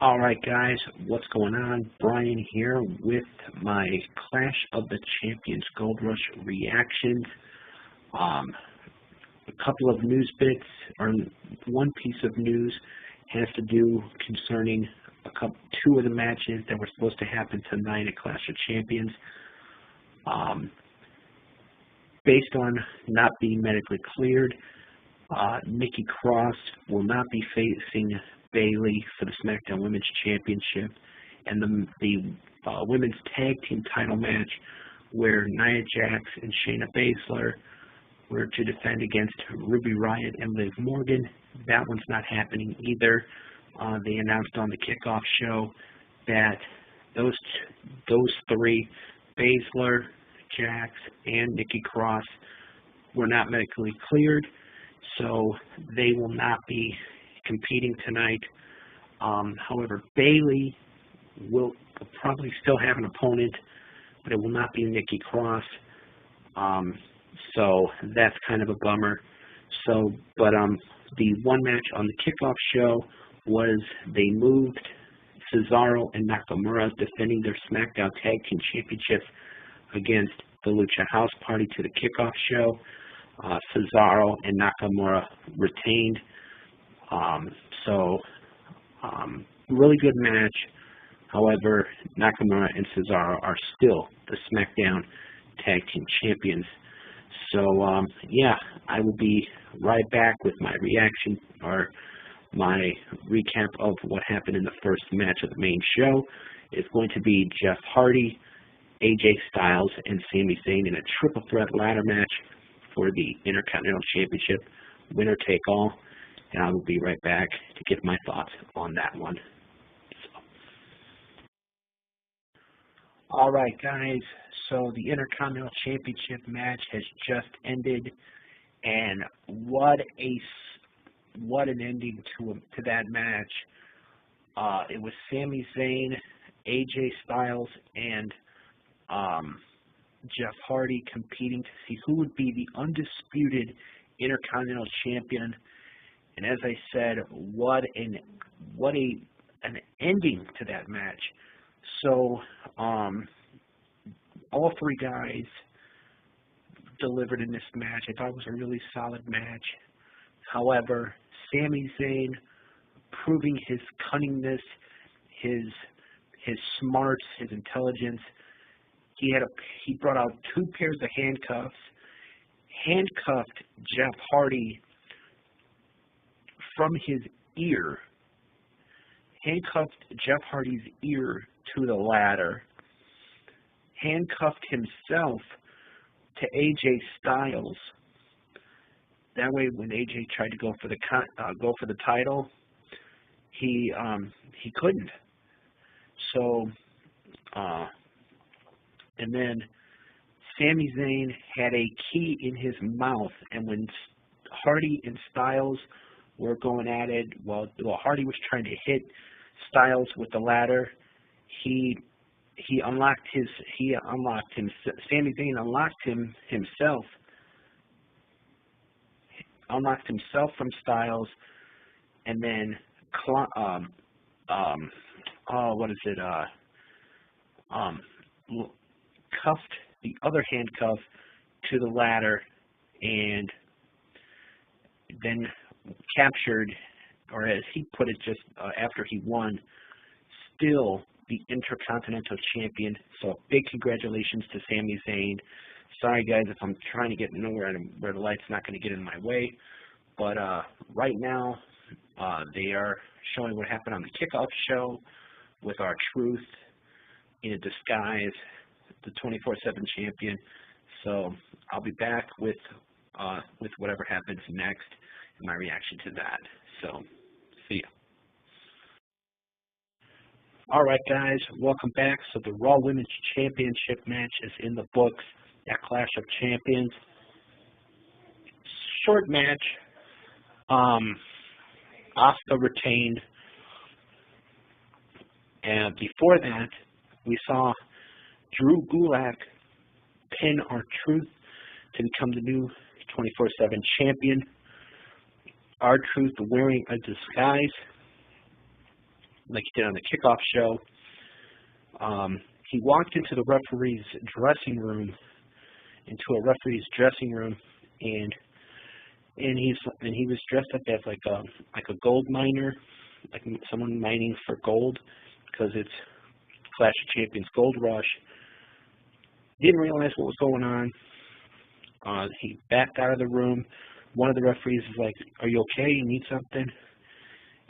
All right, guys, what's going on? Brian here with my Clash of the Champions Gold Rush reactions. Um, a couple of news bits, or one piece of news has to do concerning two of the matches that were supposed to happen tonight at Clash of Champions. Um, Based on not being medically cleared, Nikki Cross will not be facing Bayley for the SmackDown Women's Championship, and the women's tag team title match where Nia Jax and Shayna Baszler were to defend against Ruby Riott and Liv Morgan. That one's not happening either. They announced on the kickoff show that those three, Baszler, Jax, and Nikki Cross, were not medically cleared, so they will not be competing tonight. However, Bayley will probably still have an opponent, but it will not be Nikki Cross. So that's kind of a bummer. But the one match on the kickoff show was they moved Cesaro and Nakamura defending their SmackDown Tag Team Championships against the Lucha House Party to the kickoff show. Cesaro and Nakamura retained. Really good match. However, Nakamura and Cesaro are still the SmackDown Tag Team Champions. So, yeah, I will be right back with my reaction or my recap of what happened in the first match of the main show. It's going to be Jeff Hardy, AJ Styles, and Sami Zayn in a triple threat ladder match for the Intercontinental Championship, winner take all. And I will be right back to give my thoughts on that one. All right, guys. So the Intercontinental Championship match has just ended, and what an ending to that match. It was Sami Zayn, AJ Styles, and Jeff Hardy competing to see who would be the undisputed Intercontinental Champion. And as I said, what an ending to that match. So all three guys delivered in this match. I thought it was a really solid match. However, Sami Zayn proving his cunningness, his smarts, his intelligence. He brought out two pairs of handcuffs, handcuffed Jeff Hardy from his ear, handcuffed Jeff Hardy's ear to the ladder, handcuffed himself to AJ Styles. That way, when AJ tried to go for the title, he couldn't. So, and then Sami Zayn had a key in his mouth, and when Hardy and Styles were going at it, while Hardy was trying to hit Styles with the ladder, Sami Zayn unlocked himself from Styles, and then cuffed the other handcuff to the ladder, and then captured, or as he put it, just after he won, still the Intercontinental Champion. So big congratulations to Sami Zayn. Sorry, guys, if I'm trying to get nowhere where the light's not going to get in my way. But right now, they are showing what happened on the kickoff show with R-Truth in a disguise, the 24/7 champion. So I'll be back with whatever happens next and my reaction to that. So, see ya. All right, guys, welcome back. So the Raw Women's Championship match is in the books at Clash of Champions. Short match. Asuka retained. And before that, we saw Drew Gulak pin R-Truth to become the new 24/7 champion. R-Truth wearing a disguise. like he did on the kickoff show. He walked into the referee's dressing room, and he was dressed up as like a gold miner, like someone mining for gold, because it's Clash of Champions Gold Rush. Didn't realize what was going on. He backed out of the room. One of the referees is like, "Are you okay? You need something?"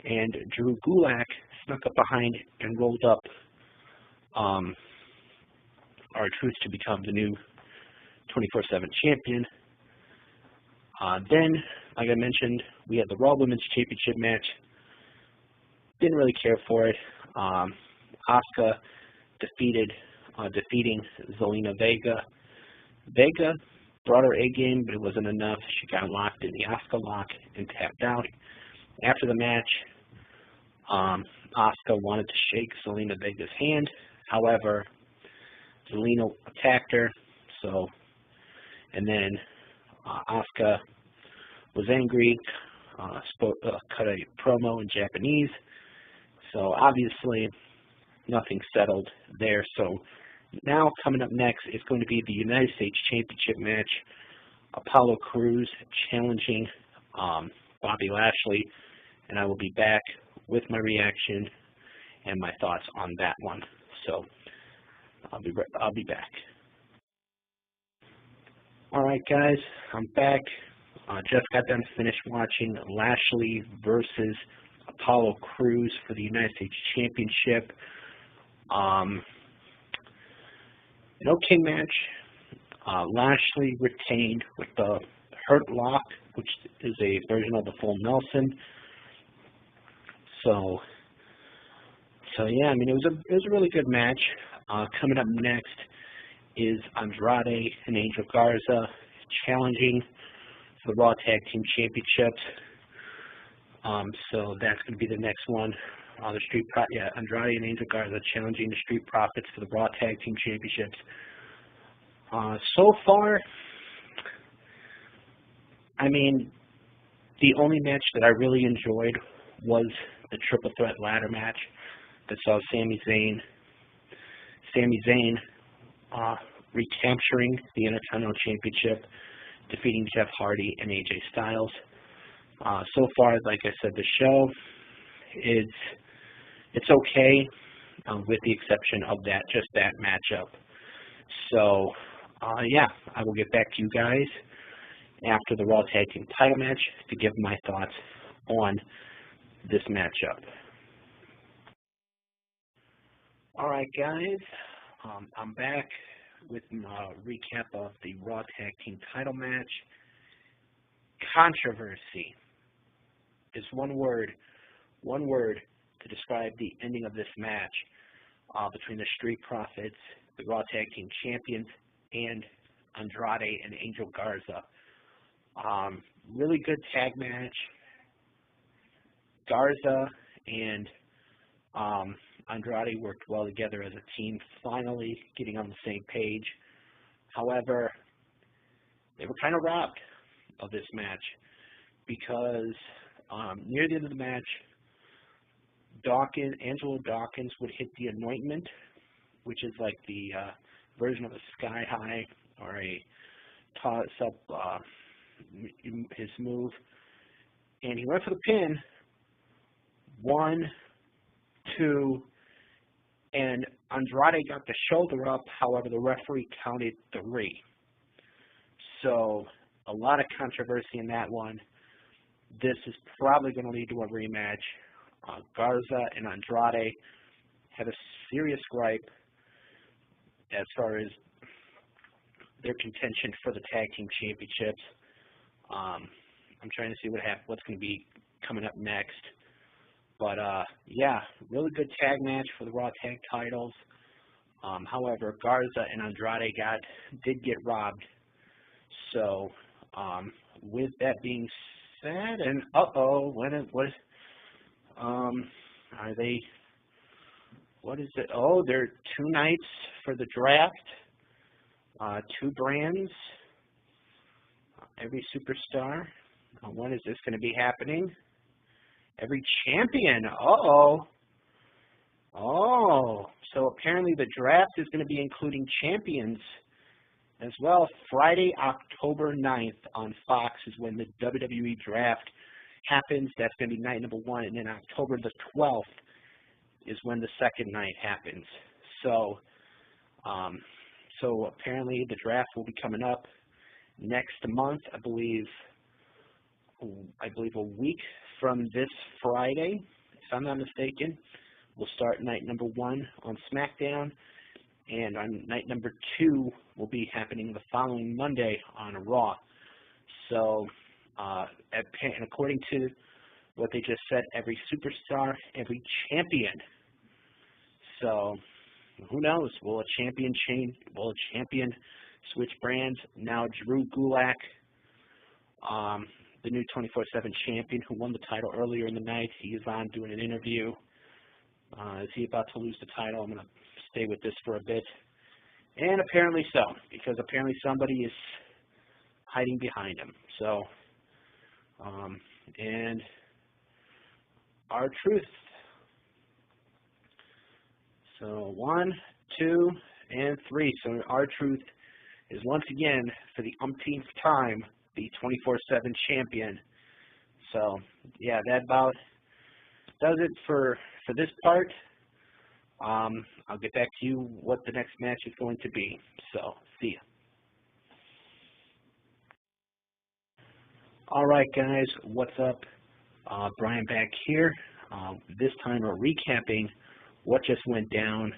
And Drew Gulak snuck up behind and rolled up R-Truth to become the new 24/7 champion. Then, like I mentioned, we had the Raw Women's Championship match. Didn't really care for it. Asuka defeating Zelina Vega. Vega brought her A game, but it wasn't enough. She got locked in the Asuka lock and tapped out. After the match, Asuka wanted to shake Zelina Vega's hand. However, Zelina attacked her, and then Asuka was angry, cut a promo in Japanese. So obviously, nothing settled there. So now coming up next is going to be the United States Championship match. Apollo Crews challenging Bobby Lashley, and I will be back with my reaction and my thoughts on that one. So I'll be back. All right, guys, I'm back. Just got done finished watching Lashley versus Apollo Crews for the United States Championship. An okay match. Lashley retained with the Hurt Lock, which is a version of the Full Nelson. So yeah, I mean, it was a really good match. Coming up next is Andrade and Angel Garza challenging for the Raw Tag Team Championships. So that's going to be the next one. Andrade and Angel Garza challenging the Street Profits for the Raw Tag Team Championships. So far, I mean, the only match that I really enjoyed was the Triple Threat Ladder match that saw Sami Zayn recapturing the Intercontinental Championship, defeating Jeff Hardy and AJ Styles. So far, like I said, the show it's okay, with the exception of just that matchup. So, yeah, I will get back to you guys after the Raw Tag Team title match to give my thoughts on this matchup. All right, guys, I'm back with my recap of the Raw Tag Team title match. Controversy is one word to describe the ending of this match between the Street Profits, the Raw Tag Team Champions, and Andrade and Angel Garza. Really good tag match. Garza and Andrade worked well together as a team, finally getting on the same page. However, they were kind of robbed of this match because near the end of the match, Angelo Dawkins would hit the Anointment, which is like the version of a Sky High or a toss-up, his move. And he went for the pin. 1, 2, and Andrade got the shoulder up. However, the referee counted 3. So a lot of controversy in that one. This is probably going to lead to a rematch. Garza and Andrade had a serious gripe as far as their contention for the tag team championships. I'm trying to see what's going to be coming up next. But yeah, really good tag match for the Raw Tag titles. However, Garza and Andrade did get robbed. So with that being said, and are they? What is it? Oh, they're 2 nights for the draft. 2 brands. Every superstar. When is this going to be happening? Every champion. Oh, so apparently the draft is going to be including champions as well. Friday, October 9th on Fox is when the WWE draft happens. That's going to be night number 1. And then October the 12th is when the second night happens. So, so apparently the draft will be coming up next month, I believe a week from this Friday, if I'm not mistaken. We'll start night number 1 on SmackDown, and on night number 2 will be happening the following Monday on Raw. So, and according to what they just said, every superstar, every champion. So, who knows? Will a champion change? Will a champion switch brands? Now Drew Gulak, the new 24/7 champion who won the title earlier in the night, he is on doing an interview. Is he about to lose the title? I'm going to stay with this for a bit. And apparently so, because apparently somebody is hiding behind him. So, and R-Truth. So 1, 2, and 3. So R-Truth is once again, for the umpteenth time, the 24/7 champion. So, yeah, that about does it for this part. I'll get back to you what the next match is going to be. So, see ya. All right, guys, what's up? Brian back here. This time we're recapping what just went down.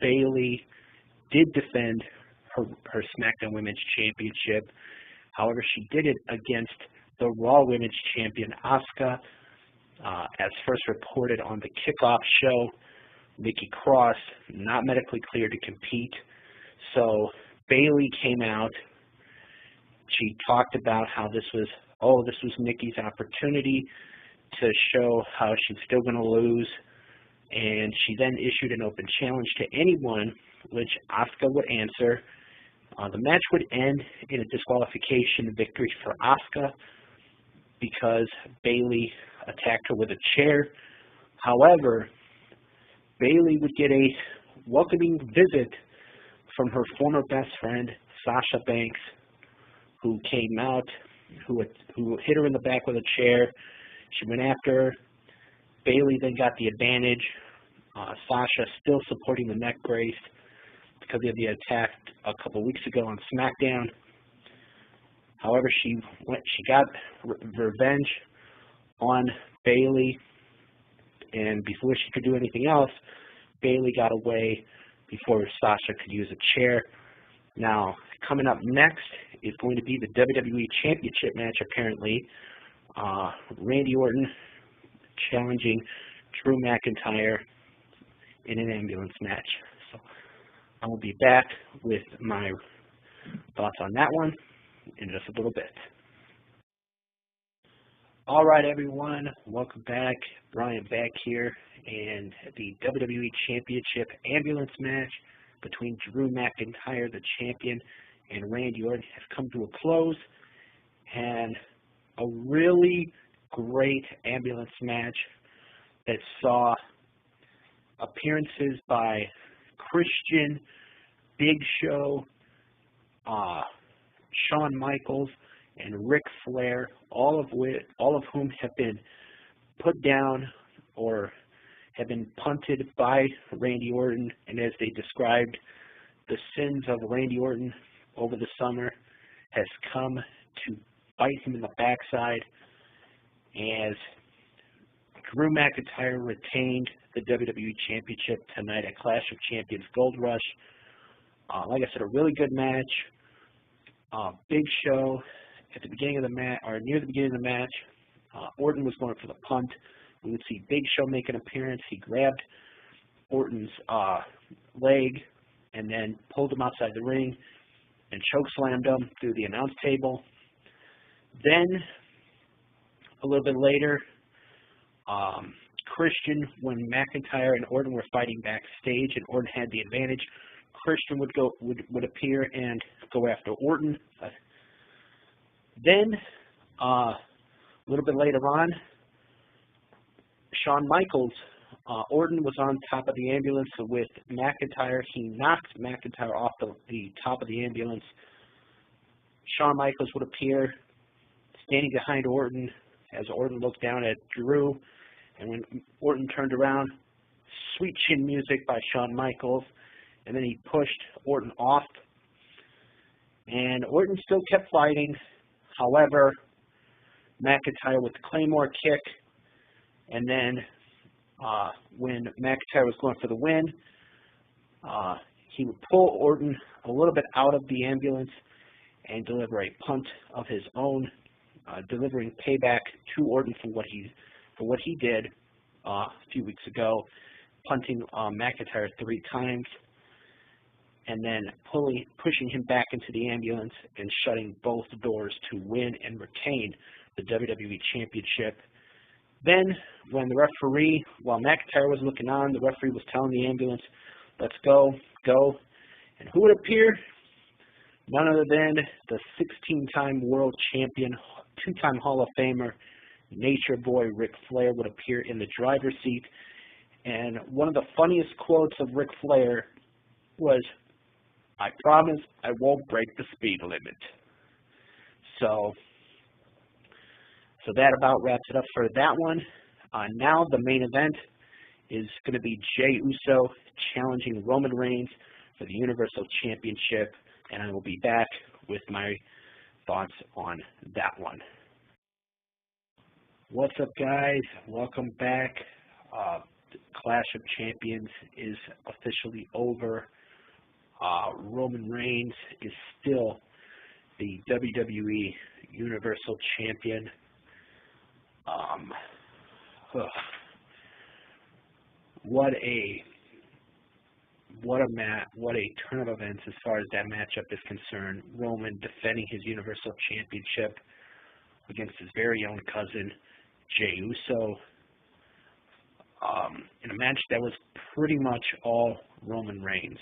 Bayley did defend her SmackDown Women's Championship. However, she did it against the Raw Women's Champion, Asuka. As first reported on the kickoff show, Nikki Cross, not medically cleared to compete. So Bayley came out. She talked about how this was Nikki's opportunity to show how she's still going to lose. And she then issued an open challenge to anyone, which Asuka would answer. The match would end in a disqualification victory for Asuka because Bayley attacked her with a chair. However, Bayley would get a welcoming visit from her former best friend, Sasha Banks, who came out, who hit her in the back with a chair. She went after her. Bayley then got the advantage. Sasha still supporting the neck brace because of the attack a couple weeks ago on SmackDown. However, she got revenge on Bayley, and before she could do anything else, Bayley got away before Sasha could use a chair. Now, coming up next is going to be the WWE Championship match, apparently. Randy Orton challenging Drew McIntyre in an ambulance match. So I will be back with my thoughts on that one in just a little bit. All right, everyone, welcome back. Brian back here, and the WWE Championship ambulance match between Drew McIntyre, the champion, and Randy Orton has come to a close. And a really great ambulance match that saw appearances by Christian, Big Show, Shawn Michaels, and Ric Flair, all of whom have been put down or have been punted by Randy Orton. And as they described, the sins of Randy Orton over the summer has come to bite him in the backside, as Drew McIntyre retained the WWE Championship tonight at Clash of Champions Gold Rush. Like I said, a really good match. Big Show at the beginning of the match, or near the beginning of the match, Orton was going for the punt. We would see Big Show make an appearance. He grabbed Orton's leg and then pulled him outside the ring and chokeslammed him through the announce table. Then, a little bit later, Christian, when McIntyre and Orton were fighting backstage and Orton had the advantage, Christian would appear and go after Orton. Then, a little bit later on, Shawn Michaels Orton was on top of the ambulance with McIntyre. He knocked McIntyre off the top of the ambulance. Shawn Michaels would appear standing behind Orton as Orton looked down at Drew. And when Orton turned around, sweet chin music by Shawn Michaels. And then he pushed Orton off. And Orton still kept fighting. However, McIntyre with the Claymore kick. And then when McIntyre was going for the win, he would pull Orton a little bit out of the ambulance and deliver a punt of his own, delivering payback to Orton for what he did a few weeks ago, punting McIntyre 3 times, and then pushing him back into the ambulance and shutting both doors to win and retain the WWE Championship. Then, when the referee, while McIntyre was looking on, the referee was telling the ambulance, "Let's go, go." And who would appear? None other than the 16-time world champion, 2-time Hall of Famer, Nature Boy Ric Flair would appear in the driver's seat. And one of the funniest quotes of Ric Flair was, "I promise I won't break the speed limit." So that about wraps it up for that one. Now the main event is going to be Jey Uso challenging Roman Reigns for the Universal Championship, and I will be back with my thoughts on that one. What's up, guys? Welcome back. Clash of Champions is officially over. Roman Reigns is still the WWE Universal Champion. What a turn of events as far as that matchup is concerned. Roman defending his Universal Championship against his very own cousin, Jey Uso, in a match that was pretty much all Roman Reigns.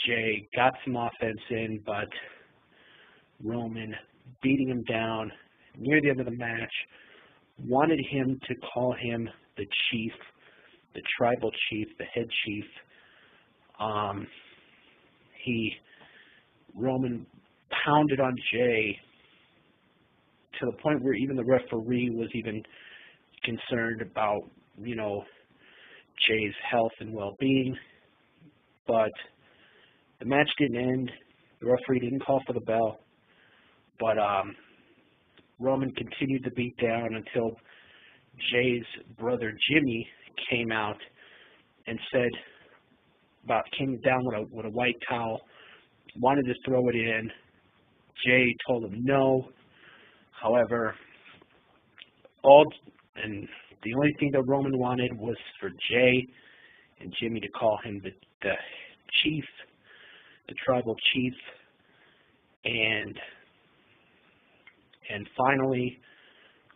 Jey got some offense in, but Roman beating him down near the end of the match, wanted him to call him the chief, the tribal chief, the head chief. Roman pounded on Jey to the point where even the referee was even concerned about, Jey's health and well-being. But the match didn't end. The referee didn't call for the bell. But Roman continued to beat down until Jey's brother Jimmy came out and came down with a white towel, wanted to throw it in. Jey told him no. However, the only thing that Roman wanted was for Jey and Jimmy to call him the chief, the tribal chief, and finally,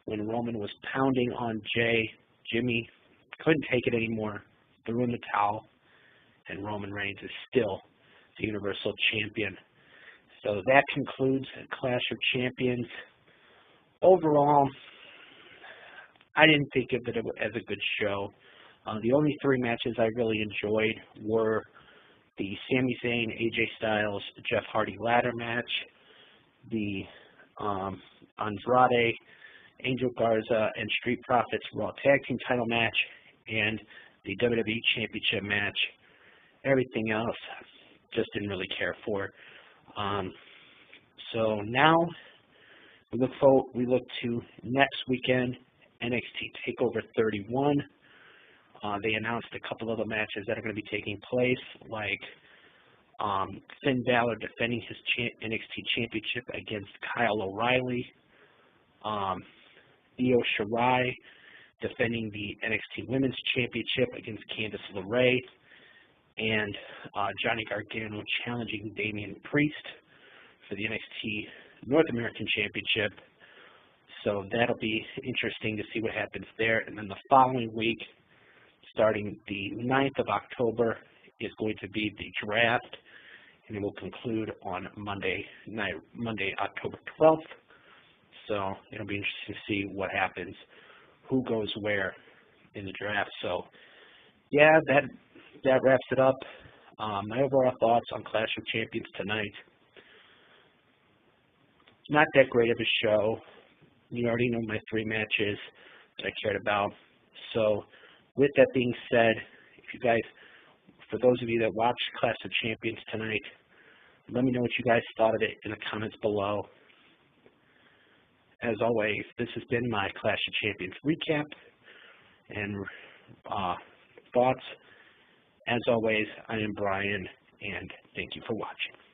when Roman was pounding on Jey, Jimmy couldn't take it anymore, threw in the towel, and Roman Reigns is still the Universal Champion. So that concludes Clash of Champions. Overall, I didn't think of it as a good show. The only 3 matches I really enjoyed were the Sami Zayn, AJ Styles, Jeff Hardy ladder match, the Andrade, Angel Garza, and Street Profits Raw Tag Team title match, and the WWE Championship match. Everything else just didn't really care for. So now we look to next weekend, NXT TakeOver 31. They announced a couple of the matches that are going to be taking place, like Finn Balor defending his NXT Championship against Kyle O'Reilly, Io Shirai defending the NXT Women's Championship against Candice LeRae, and Johnny Gargano challenging Damian Priest for the NXT North American Championship. So that'll be interesting to see what happens there. And then the following week, starting the 9th of October, is going to be the draft, and it will conclude on Monday, October 12th. So it'll be interesting to see what happens, who goes where. in the draft. So yeah, that wraps it up. My overall thoughts on Clash of Champions tonight. Not that great of a show. You already know my 3 matches that I cared about. So with that being said, if you guys, for those of you that watched Clash of Champions tonight, let me know what you guys thought of it in the comments below. As always, this has been my Clash of Champions recap and thoughts. As always, I am Brian, and thank you for watching.